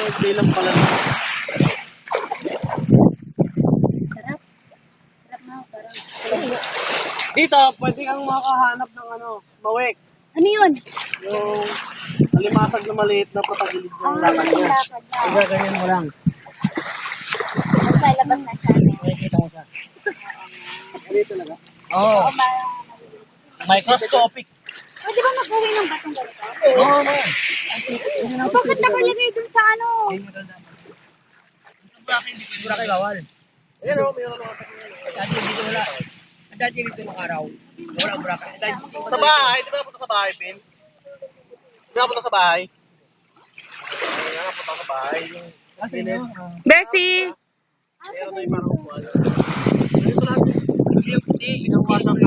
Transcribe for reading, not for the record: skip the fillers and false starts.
birthday lang pala. Sarap. Sarap na, parang. Dito, pwede kang makahanap ng ano, mawek. Ano yun? Yung alimasag na maliit na patagilid ng Ah, lakad niya. lakad niya. Kaya ganyan mo lang. Maglalabas na siya. Makikita mo siya. Maliit talaga? Oo. Oo, Microscopic. Pwede ba mag-uwi ng batong ganito? Oo, no. Bakit nakalagay dun sa ano? Burakay bawal. Ayan o, mayroon mga dati dito wala. Dati dito ng araw. Wala ang burakay. Sa bahay, di ba napunta sa bahay, Pin? Di ba napunta sa bahay? Ay, napunta sa bahay. Bessie! Meron na yung parang upuan. Dito natin. Hindi, ginawa siyang